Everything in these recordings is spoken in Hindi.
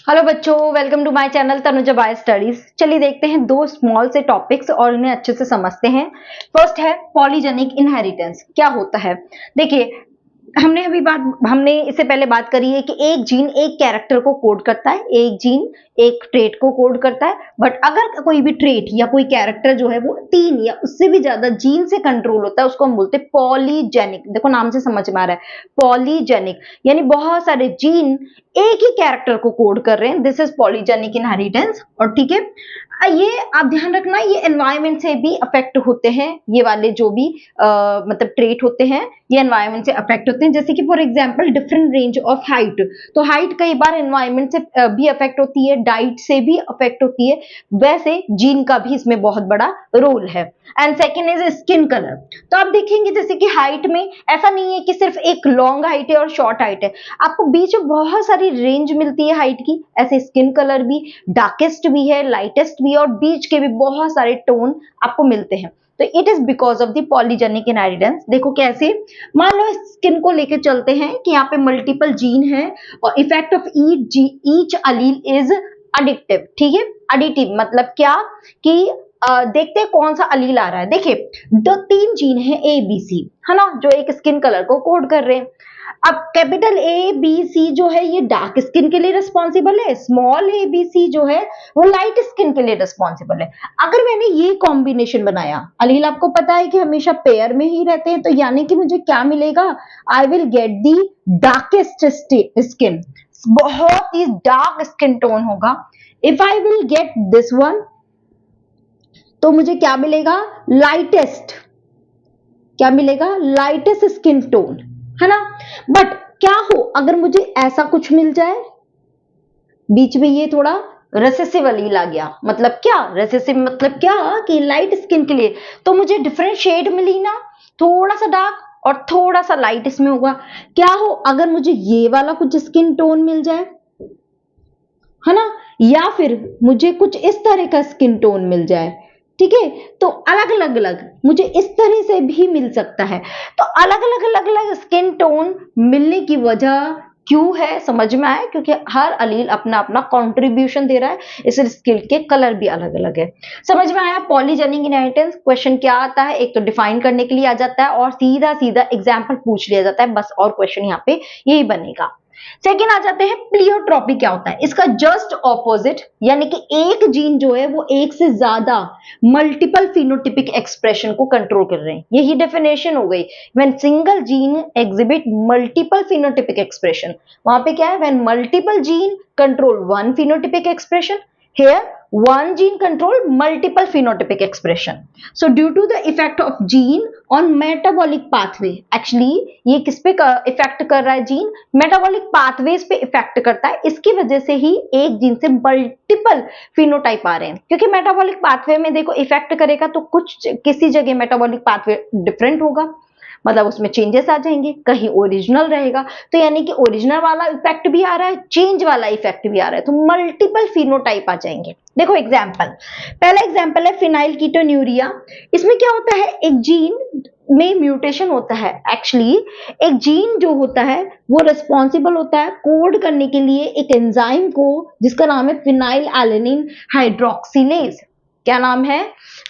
हेलो बच्चों, welcome to my channel Tanuja by studies. चलिए देखते हैं दो स्मॉल से टॉपिक्स और इन्हें अच्छे से समझते हैं। फर्स्ट है पॉलीजेनिक इनहेरिटेंस। क्या होता है? देखिए, हमने इससे पहले बात करी है कि एक जीन एक कैरेक्टर को कोड करता है, एक जीन एक ट्रेट को कोड करता है। बट अगर कोई भी ट्रेट या कोई कैरेक्टर जो है वो 3 या उससे भी ज्यादा जीन से कंट्रोल होता है, उसको हम बोलते हैं पॉलीजेनिक। देखो नाम से समझ में आ रहा है, पॉलीजेनिक यानी बहुत सारे जीन एक ही कैरेक्टर को कोड कर रहे हैं। This is polygenic inheritance. और ठीक है, ये आप ध्यान रखना, ये एनवायरमेंट से भी अफेक्ट होते हैं। ये वाले जो भी मतलब ट्रेट होते हैं ये एनवायरमेंट से अफेक्ट होते हैं। जैसे कि for example different range of height, तो हाइट कई बार एनवायरमेंट से भी अफेक्ट होती है, डाइट से भी अफेक्ट होती है। वैसे जीन का भी इसमें बहुत बड़ा रोल है। And second is skin colour. तो आप देखेंगे जैसे कि हाइट में ऐसा नहीं है कि सिर्फ एक लॉन्ग हाइट है और शॉर्ट हाइट है, आपको बीच में बहुत सारी रेंज मिलती है हाइट की। ऐसे स्किन कलर भी डार्केस्ट भी है, लाइटेस्ट भी है, और बीच के भी बहुत सारे टोन आपको मिलते हैं। तो it is because of the polygenic inheritance. देखो कैसे, मान लो स्किन को लेके चलते हैं कि यहाँ पे मल्टीपल जीन है और effect of each Aleel is addictive. ठीक है, एडिटिव मतलब क्या कि देखते हैं कौन सा अलील आ रहा है। देखिए, दो 3 जीन है ए बी सी, है ना, जो एक स्किन कलर को कोड कर रहे हैं। अब कैपिटल ए बी सी जो है ये डार्क स्किन के लिए रिस्पॉन्सिबल है, स्मॉल ए बी सी जो है वो लाइट स्किन के लिए रिस्पॉन्सिबल है। अगर मैंने ये कॉम्बिनेशन बनाया, अलील आपको पता है कि हमेशा पेयर में ही रहते हैं, तो यानी कि मुझे क्या मिलेगा, I will get the darkest skin, बहुत ही डार्क स्किन टोन होगा। If I will get this one तो मुझे क्या मिलेगा, लाइटेस्ट, क्या मिलेगा, लाइटेस्ट स्किन टोन, है ना। बट क्या हो अगर मुझे ऐसा कुछ मिल जाए, बीच में ये थोड़ा रेसेसिव अलील आ गया। मतलब क्या रेसेसिव, मतलब क्या कि लाइट स्किन के लिए तो मुझे डिफरेंट शेड मिली ना, थोड़ा सा डार्क और थोड़ा सा लाइट इसमें होगा। क्या हो अगर मुझे ये वाला कुछ स्किन टोन मिल जाए, है ना, या फिर मुझे कुछ इस तरह का स्किन टोन मिल जाए। ठीक है, तो अलग अलग मुझे इस तरह से भी मिल सकता है। तो अलग अलग स्किन टोन मिलने की वजह क्यों है, समझ में आया? क्योंकि हर अलील अपना अपना कंट्रीब्यूशन दे रहा है, इसलिए स्किन के कलर भी अलग अलग है। समझ में आया? पॉलीजेनिक इनहेरिटेंस क्वेश्चन क्या आता है, एक तो डिफाइन करने के लिए आ जाता है और सीधा सीधा एग्जाम्पल पूछ लिया जाता है बस, और क्वेश्चन यहाँ पे यही बनेगा। सेकेंड आ जाते हैं प्लियोट्रॉपी। क्या होता है? इसका जस्ट ऑपोजिट, यानी कि एक जीन जो है वो एक से ज्यादा मल्टीपल फिनोटिपिक एक्सप्रेशन को कंट्रोल कर रहे हैं। यही डेफिनेशन हो गई, when single gene exhibit multiple phenotypic expression. वहां पे क्या है, when multiple gene control one phenotypic expression, here one gene control multiple phenotypic expression. So due to the effect of gene on metabolic pathway, actually ये किस पे इफेक्ट कर रहा है, जीन मेटाबॉलिक पाथवेज पे इफेक्ट करता है। इसकी वजह से ही एक जीन से मल्टीपल फिनोटाइप आ रहे हैं, क्योंकि मेटाबॉलिक पाथवे में देखो इफेक्ट करेगा तो कुछ किसी जगह मेटाबॉलिक पाथवे डिफरेंट होगा, मतलब उसमें चेंजेस आ जाएंगे, कहीं ओरिजिनल रहेगा। तो यानी कि ओरिजिनल वाला इफेक्ट भी आ रहा है, चेंज वाला इफेक्ट भी आ रहा है, तो मल्टीपल फिनोटाइप आ जाएंगे। देखो एग्जांपल, पहला एग्जांपल है फिनाइल कीटोन्यूरिया। इसमें क्या होता है, एक जीन में म्यूटेशन होता है। एक्चुअली एक जीन जो होता है वो रिस्पॉन्सिबल होता है कोड करने के लिए एक एंजाइम को, जिसका नाम है फिनाइल एलेनिन हाइड्रोक्सिलेज। क्या नाम है?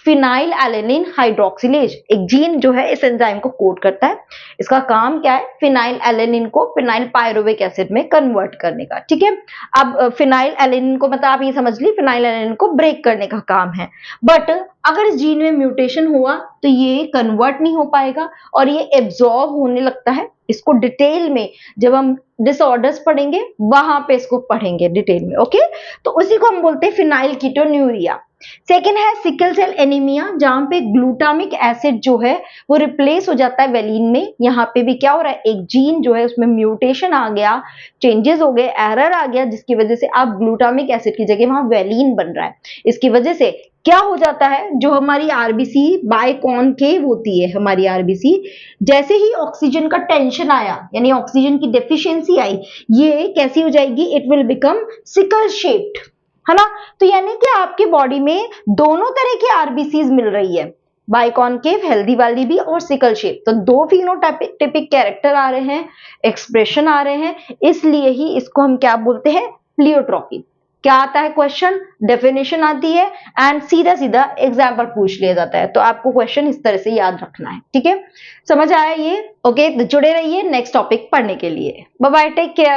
Phenyl alanine hydroxylase. एक जीन जो है इस एंजाइम को कोड करता है। इसका काम क्या है, फिनाइल एलेनिन को फिनाइल पायरुविक एसिड में कन्वर्ट करने का। ठीक है, अब फिनाइल एलेनिन को, मतलब आप ये समझ ली, फिनाइल एलेनिन को ब्रेक करने का काम है। बट अगर इस जीन में म्यूटेशन हुआ तो ये कन्वर्ट नहीं हो पाएगा और ये एब्जॉर्ब होने लगता है। इसको डिटेल में जब हम डिसऑर्डर्स पढ़ेंगे वहां पे इसको पढ़ेंगे डिटेल में। ओके, तो उसी को हम बोलते हैं फिनाइल कीटोन्यूरिया। सेकेंड है सिकल सेल एनीमिया, जहां पे ग्लूटामिक एसिड जो है वो रिप्लेस हो जाता है वेलिन में। यहाँ पे भी क्या हो रहा है, एक जीन जो है उसमें म्यूटेशन आ गया, चेंजेस हो गए, एरर आ गया, जिसकी वजह से अब ग्लूटामिक एसिड की जगह वहां वेलिन बन रहा है। इसकी वजह से क्या हो जाता है, जो हमारी आरबीसी बायकॉन्केव होती है, हमारी आरबीसी जैसे ही ऑक्सीजन का टेंशन आया, यानी ऑक्सीजन की डेफिशिएंसी आई, ये कैसी हो जाएगी, it will become sickle shaped, है ना। तो यानी कि आपके बॉडी में दोनों तरह की आरबीसीज मिल रही है, बायकॉन्केव हेल्दी वाली भी और सिकल शेप। तो दो फिनोटाइपिक कैरेक्टर आ रहे हैं, एक्सप्रेशन आ रहे हैं, इसलिए ही इसको हम क्या बोलते हैं, प्लियोट्रॉपी। क्या आता है क्वेश्चन, डेफिनेशन आती है एंड सीधा सीधा एग्जाम्पल पूछ लिया जाता है। तो आपको क्वेश्चन इस तरह से याद रखना है, ठीक है। समझ आया ये? ओके, तो जुड़े रहिए नेक्स्ट टॉपिक पढ़ने के लिए। Bye bye, take care.